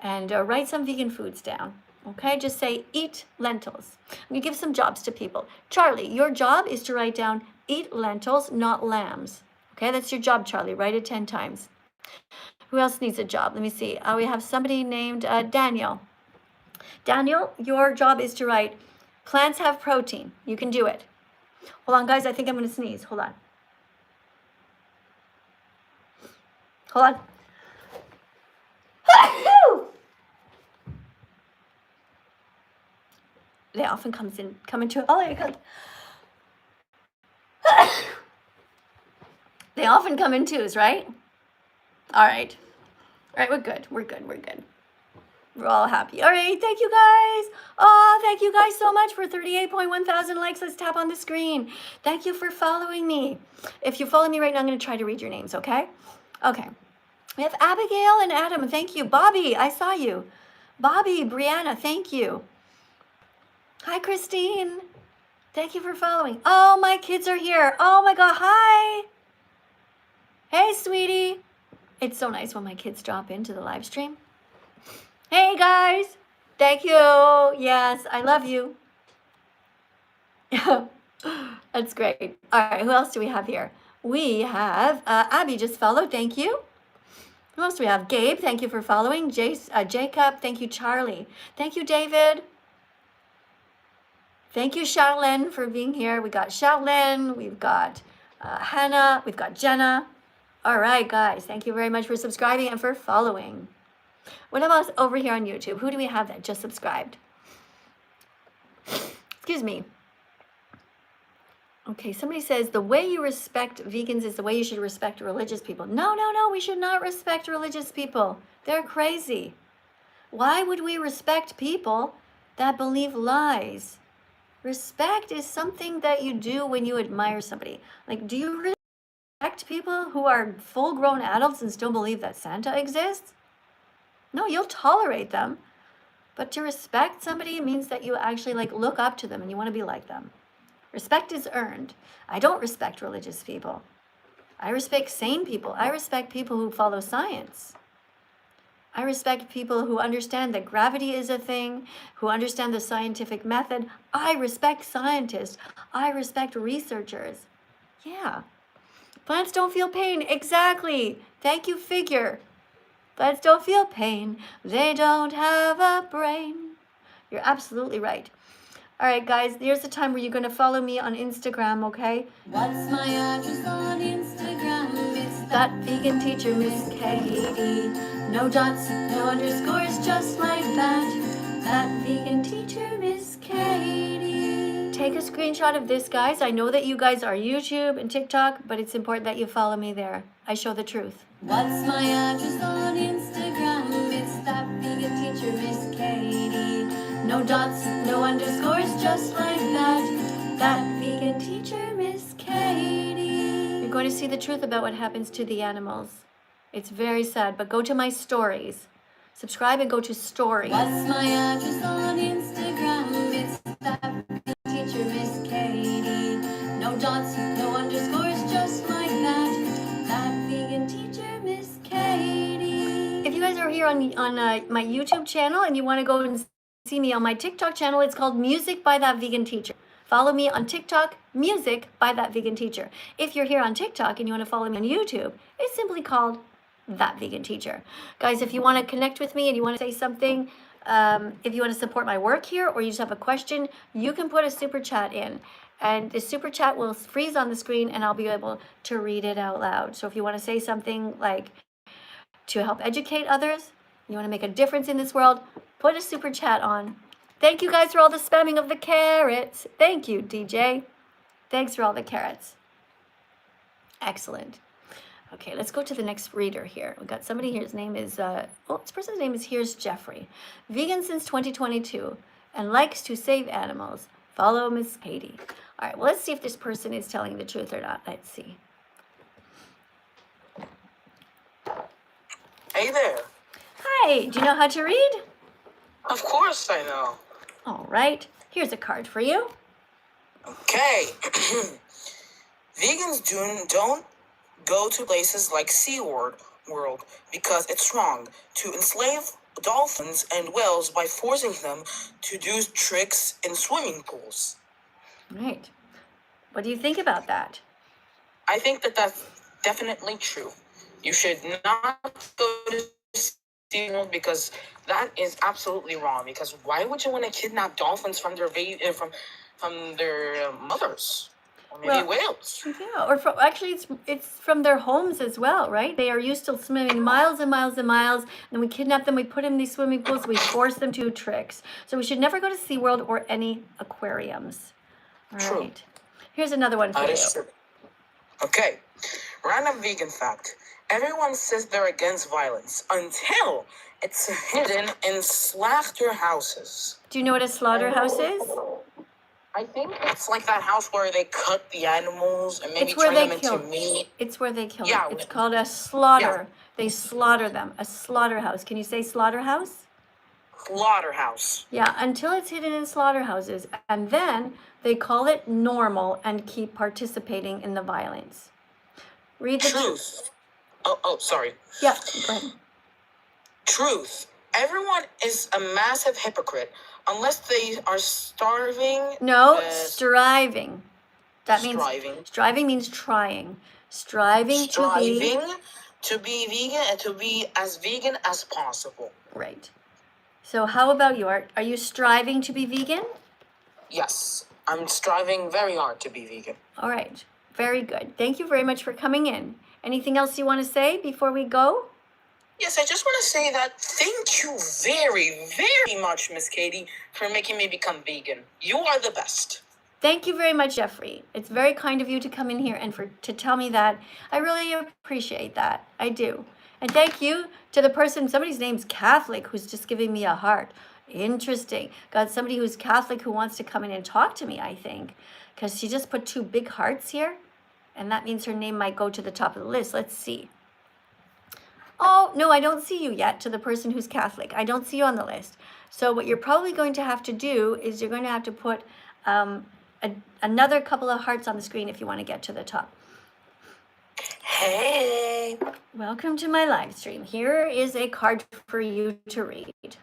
and write some vegan foods down. Okay, just say eat lentils. I'm going to give some jobs to people. Charlie, your job is to write down eat lentils, not lambs. Okay, that's your job, Charlie. Write it 10 times. Who else needs a job? Let me see. We have somebody named Daniel. Daniel, your job is to write plants have protein. You can do it. Hold on, guys. I think I'm going to sneeze. Hold on. Hold on. They often come into. Oh my God. They often come in twos, right? All right. All right, we're good. We're good. We're good. We're all happy. All right, thank you guys. Oh, thank you guys so much for 38.1 thousand likes. Let's tap on the screen. Thank you for following me. If you follow me right now, I'm going to try to read your names, okay? Okay. We have Abigail and Adam. Thank you. Bobby, I saw you. Bobby, Brianna, thank you. Hi, Christine. Thank you for following. Oh, my kids are here. Oh, my God. Hi. Hey, sweetie. It's so nice when my kids drop into the live stream. Hey, guys. Thank you. Yes, I love you. That's great. All right, who else do we have here? We have Abby just followed. Thank you. Who else do we have? Gabe, thank you for following. Jacob, thank you. Charlie. Thank you, David. Thank you, Shaolin, for being here. We got Shaolin. We've got Hannah. We've got Jenna. All right, guys. Thank you very much for subscribing and for following. What about over here on YouTube? Who do we have that just subscribed? Excuse me. Okay, somebody says the way you respect vegans is the way you should respect religious people. No, no, no, we should not respect religious people. They're crazy. Why would we respect people that believe lies? Respect is something that you do when you admire somebody. Like, do you respect people who are full-grown adults and still believe that Santa exists? No, you'll tolerate them. But to respect somebody means that you actually like look up to them and you want to be like them. Respect is earned. I don't respect religious people. I respect sane people. I respect people who follow science. I respect people who understand that gravity is a thing, who understand the scientific method. I respect scientists. I respect researchers. Yeah. Plants don't feel pain. Exactly. Thank you, figure. Plants don't feel pain. They don't have a brain. You're absolutely right. All right, guys, here's the time where you're going to follow me on Instagram, okay? What's my address on Instagram? It's that vegan teacher, Miss Katie. No dots, no underscores, just like that. That vegan teacher, Miss Katie. Take a screenshot of this, guys. I know that you guys are YouTube and TikTok, but it's important that you follow me there. I show the truth. What's my address on Instagram? It's that vegan teacher, Miss Katie. No dots, no underscores, just like that. That vegan teacher, Miss Katie. You're going to see the truth about what happens to the animals. It's very sad, but go to my stories. Subscribe and go to stories. What's my address on Instagram? It's that vegan teacher, Miss Katie. No dots, no underscores, just like that. That vegan teacher, Miss Katie. If you guys are here on my YouTube channel and you want to go and see me on my TikTok channel, it's called Music by That Vegan Teacher. Follow me on TikTok, Music by That Vegan Teacher. If you're here on TikTok and you want to follow me on YouTube, it's simply called That Vegan Teacher. Guys, if you want to connect with me and you want to say something, if you want to support my work here or you just have a question, you can put a super chat in. And the super chat will freeze on the screen and I'll be able to read it out loud. So if you want to say something like to help educate others, you want to make a difference in this world, put a super chat on. Thank you guys for all the spamming of the carrots. Thank you, DJ. Thanks for all the carrots. Excellent. Okay, let's go to the next reader here. We've got somebody here. His name is, this person's name is Here's Jeffrey. Vegan since 2022 and likes to save animals. Follow Miss Katie. All right, well, let's see if this person is telling the truth or not. Let's see. Hey there. Hi, do you know how to read? Of course I know. All right, here's a card for you. Okay. Vegans don't go to places like SeaWorld World because it's wrong to enslave dolphins and whales by forcing them to do tricks in swimming pools. Right. What do you think about that? I think that that's definitely true. You should not go to SeaWorld because that is absolutely wrong. Because why would you want to kidnap dolphins from their from their mothers? Or maybe whales. Yeah, or from, actually it's from their homes as well, right? They are used to swimming miles and miles and miles, and then we kidnap them, we put them in these swimming pools, we force them to do tricks. So we should never go to SeaWorld or any aquariums. All True. right. Here's another one for That you. is true. Okay. Random vegan fact. Everyone says they're against violence until it's hidden in slaughterhouses. Do you know what a slaughterhouse is? I think it's like that house where they cut the animals and maybe It's where turn they them kill. into meat. It's where they kill Yeah, them. It's called a slaughter. They slaughter them. A slaughterhouse. Can you say slaughterhouse? Slaughterhouse. Yeah, until it's hidden in slaughterhouses. And then they call it normal and keep participating in the violence. Read the Truth. Oh, sorry. Yeah, go ahead. Truth. Everyone is a massive hypocrite unless they are starving. No, striving. That means Striving. striving means trying. Striving to be vegan and to be as vegan as possible. Right. So how about you? Are you striving to be vegan? Yes, I'm striving very hard to be vegan. All right. Very good. Thank you very much for coming in. Anything else you want to say before we go? Yes, I just want to say that thank you very, very much, Miss Katie, for making me become vegan. You are the best. Thank you very much, Jeffrey. It's very kind of you to come in here and to tell me that. I really appreciate that. I do. And thank you to the person, somebody's name's Catholic, who's just giving me a heart. Interesting. Got somebody who's Catholic who wants to come in and talk to me, I think. Because she just put 2 big hearts here. And that means her name might go to the top of the list. Let's see. Oh, no, I don't see you yet, to the person who's Catholic. I don't see you on the list. So what you're probably going to have to do is you're going to have to put another couple of hearts on the screen if you want to get to the top. Hey. Welcome to my live stream. Here is a card for you to read.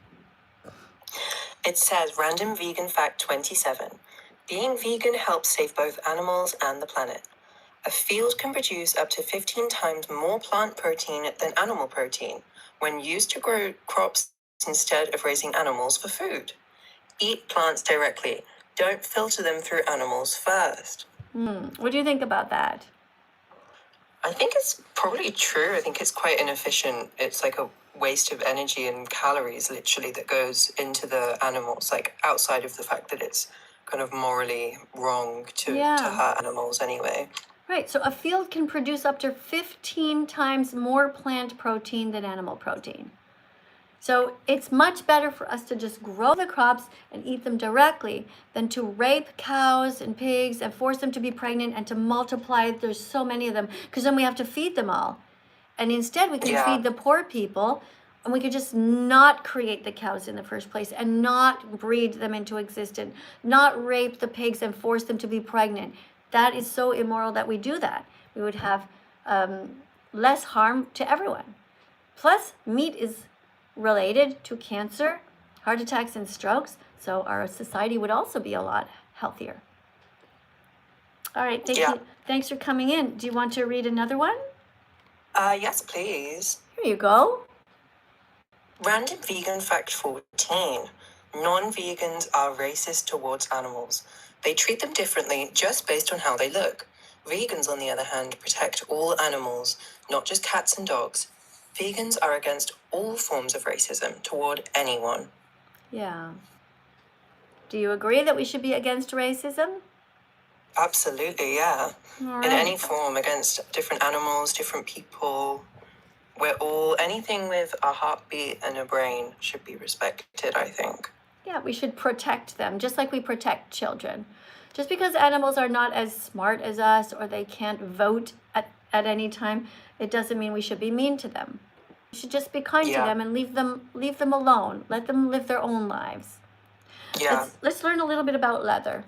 It says, Random Vegan Fact 27. Being vegan helps save both animals and the planet. A field can produce up to 15 times more plant protein than animal protein when used to grow crops instead of raising animals for food. Eat plants directly. Don't filter them through animals first. What do you think about that? I think it's probably true. I think it's quite inefficient. It's like a waste of energy and calories, literally, that goes into the animals, like outside of the fact that it's kind of morally wrong to hurt animals anyway. Right, so a field can produce up to 15 times more plant protein than animal protein. So it's much better for us to just grow the crops and eat them directly than to rape cows and pigs and force them to be pregnant and to multiply. There's so many of them, because then we have to feed them all. And instead we can feed the poor people, and we could just not create the cows in the first place and not breed them into existence, not rape the pigs and force them to be pregnant. That is so immoral that we do that. We would have less harm to everyone. Plus, meat is related to cancer, heart attacks, and strokes, so our society would also be a lot healthier. All right, thank you. Thanks for coming in. Do you want to read another one? Yes, please. Here you go. Random Vegan Fact 14. Non-vegans are racist towards animals. They treat them differently just based on how they look. Vegans, on the other hand, protect all animals, not just cats and dogs. Vegans are against all forms of racism toward anyone. Yeah. Do you agree that we should be against racism? Absolutely, yeah. All In right. any form, against different animals, different people. Anything with a heartbeat and a brain should be respected, I think. Yeah, we should protect them, just like we protect children. Just because animals are not as smart as us or they can't vote at any time, it doesn't mean we should be mean to them. We should just be kind to them and leave them alone. Let them live their own lives. Yeah. Let's learn a little bit about leather.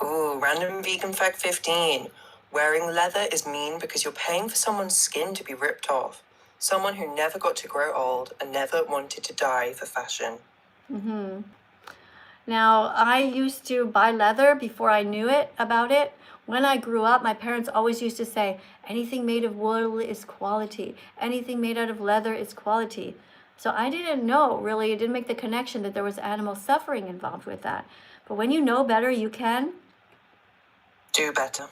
Ooh, Random Vegan Fact 15. Wearing leather is mean because you're paying for someone's skin to be ripped off. Someone who never got to grow old and never wanted to die for fashion. Now, I used to buy leather before I knew about it. When I grew up, my parents always used to say, anything made of wool is quality. Anything made out of leather is quality. So I didn't know, really, it didn't make the connection that there was animal suffering involved with that. But when you know better, you can do better.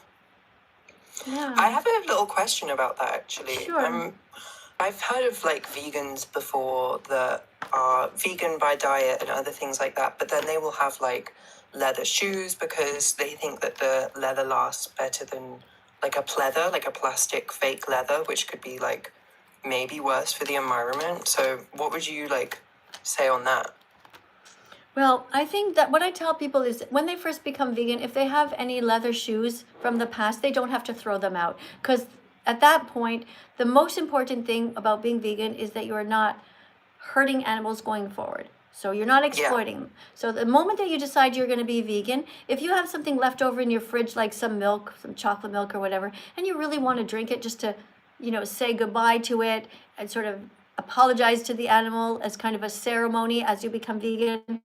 Yeah. I have a little question about that, actually. Sure. I've heard of like vegans before that are vegan by diet and other things like that, but then they will have like leather shoes because they think that the leather lasts better than like a pleather, like a plastic fake leather, which could be like maybe worse for the environment. So what would you like say on that? Well, I think that what I tell people is when they first become vegan, if they have any leather shoes from the past, they don't have to throw them out. Because at that point, the most important thing about being vegan is that you are not hurting animals going forward. So you're not exploiting them. So the moment that you decide you're going to be vegan, if you have something left over in your fridge, like some milk, some chocolate milk or whatever, and you really want to drink it just to, say goodbye to it and sort of apologize to the animal as kind of a ceremony as you become vegan,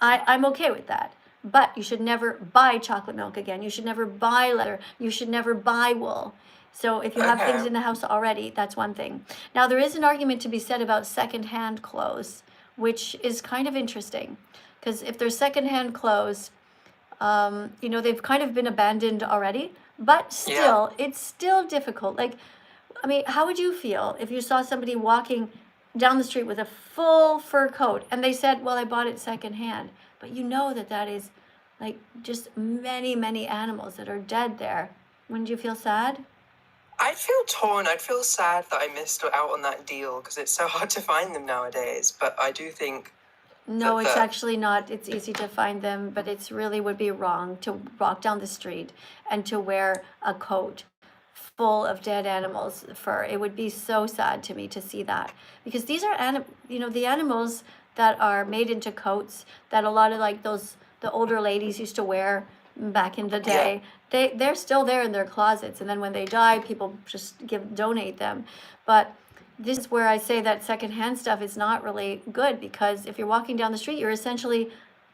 I'm okay with that. But you should never buy chocolate milk again. You should never buy leather. You should never buy wool. So if you have things in the house already, that's one thing. Now, there is an argument to be said about secondhand clothes, which is kind of interesting. Because if they're secondhand clothes, they've kind of been abandoned already. But still, it's still difficult. Like, I mean, how would you feel if you saw somebody walking down the street with a full fur coat and they said, well, I bought it secondhand, but you know that is like just many, many animals that are dead there. Wouldn't you feel sad? I'd feel torn. I'd feel sad that I missed out on that deal because it's so hard to find them nowadays. But I do think... No, it's actually not. It's easy to find them, but it's really would be wrong to walk down the street and to wear a coat full of dead animals' fur. It would be so sad to me to see that, because these are the animals that are made into coats that a lot of like the older ladies used to wear back in the day. They're still there in their closets, and then when they die, people just donate them. But this is where I say that secondhand stuff is not really good, because if you're walking down the street, you're essentially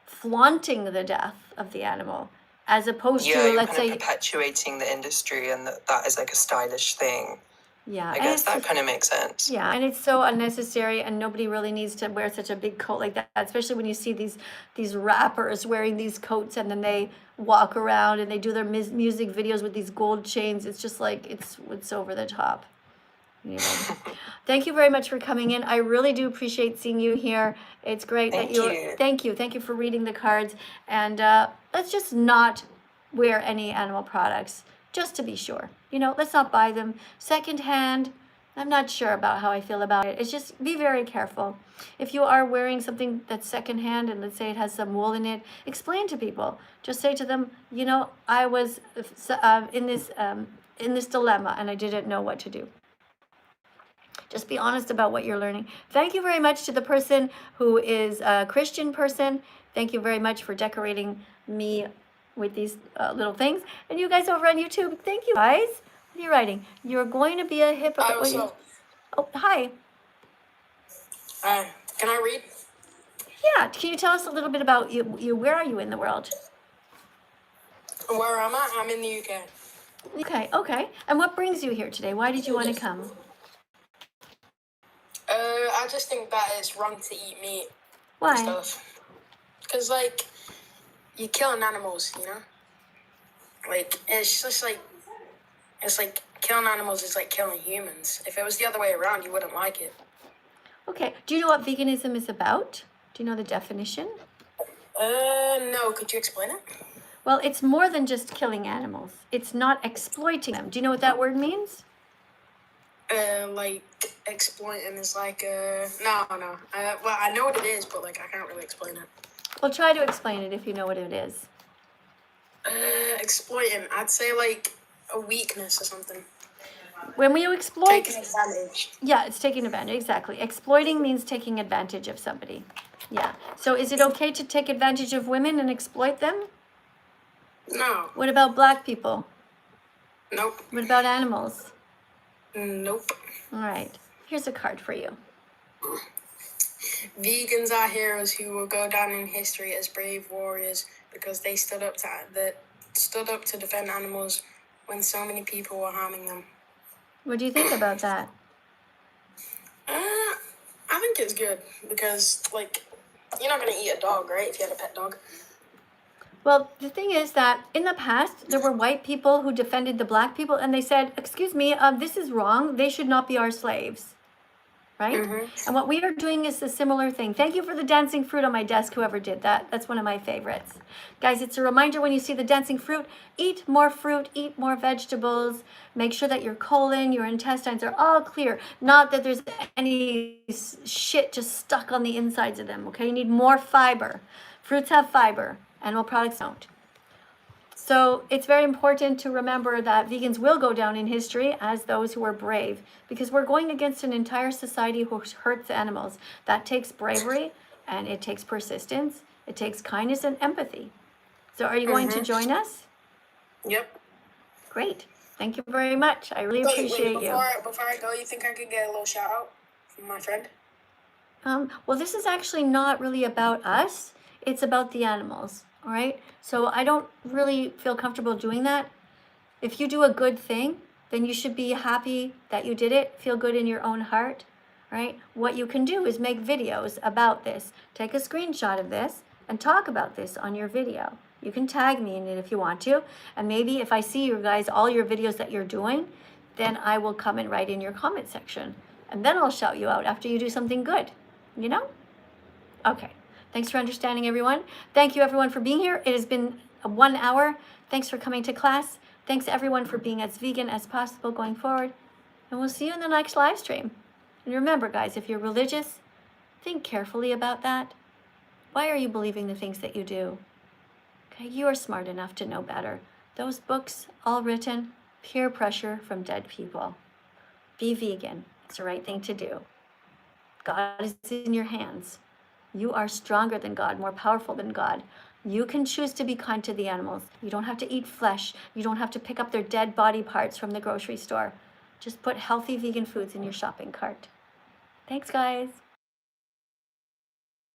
flaunting the death of the animal, as opposed to, You're let's kind say, of perpetuating the industry, and that is like a stylish thing. yeah, I and guess it's that just, kind of makes sense. yeah, and it's so unnecessary, and nobody really needs to wear such a big coat like that, especially when you see these rappers wearing these coats, and then they walk around and they do their music videos with these gold chains. It's just like it's over the top. Anyway, thank you very much for coming in. I really do appreciate seeing you here. It's great that Thank you. Thank you for reading the cards. And let's just not wear any animal products, just to be sure. Let's not buy them secondhand. I'm not sure about how I feel about it. It's just be very careful. If you are wearing something that's secondhand, and let's say it has some wool in it, explain to people. Just say to them, I was in this dilemma, and I didn't know what to do. Just be honest about what you're learning. Thank you very much to the person who is a Christian person. Thank you very much for decorating me with these little things. And you guys over on YouTube, thank you guys. What are you writing? You're going to be a hypocrite. Oh, hi. Can I read? Yeah, can you tell us a little bit about you? Where are you in the world? Where I'm at? I'm in the UK. Okay. And what brings you here today? Why did you want to come? I just think that it's wrong to eat meat and Why? stuff. Because, like, you're killing animals, Like, it's just like, killing animals is like killing humans. If it was the other way around, you wouldn't like it. Okay. Do you know what veganism is about? Do you know the definition? No. Could you explain it? Well, it's more than just killing animals. It's not exploiting them. Do you know what that word means? Like, exploiting is like, no. Well, I know what it is, but, like, I can't really explain it. Well, try to explain it if you know what it is. Exploiting, I'd say, like, a weakness or something. When we exploit... Taking advantage. Yeah, it's taking advantage, exactly. Exploiting means taking advantage of somebody. Yeah. So is it okay to take advantage of women and exploit them? No. What about black people? Nope. What about animals? Nope. All right. Here's a card for you. Vegans are heroes who will go down in history as brave warriors because they stood up to defend animals when so many people were harming them. What do you think about that? I think it's good because, like, you're not going to eat a dog, right, if you had a pet dog? Well, the thing is that in the past, there were white people who defended the black people, and they said, excuse me, this is wrong. They should not be our slaves. Right? Mm-hmm. And what we are doing is a similar thing. Thank you for the dancing fruit on my desk, whoever did that. That's one of my favorites. Guys, it's a reminder when you see the dancing fruit, eat more fruit, eat more vegetables. Make sure that your colon, your intestines are all clear. Not that there's any shit just stuck on the insides of them, okay? You need more fiber. Fruits have fiber. Animal products don't. So it's very important to remember that vegans will go down in history as those who are brave, because we're going against an entire society who hurts animals. That takes bravery, and it takes persistence. It takes kindness and empathy. So are you going to join us? Yep. Great. Thank you very much. I really appreciate you. Before I go, you think I could get a little shout out from my friend? Well, this is actually not really about us. It's about the animals. All right. So I don't really feel comfortable doing that. If you do a good thing, then you should be happy that you did it. Feel good in your own heart. Right. What you can do is make videos about this. Take a screenshot of this and talk about this on your video. You can tag me in it if you want to. And maybe if I see you guys, all your videos that you're doing, then I will come and write in your comment section. And then I'll shout you out after you do something good. You know? Okay. Thanks for understanding, everyone. Thank you, everyone, for being here. It has been 1 hour. Thanks for coming to class. Thanks, everyone, for being as vegan as possible going forward. And we'll see you in the next live stream. And remember, guys, if you're religious, think carefully about that. Why are you believing the things that you do? Okay, you are smart enough to know better. Those books, all written, peer pressure from dead people. Be vegan. It's the right thing to do. God is in your hands. You are stronger than God, more powerful than God. You can choose to be kind to the animals. You don't have to eat flesh. You don't have to pick up their dead body parts from the grocery store. Just put healthy vegan foods in your shopping cart. Thanks, guys.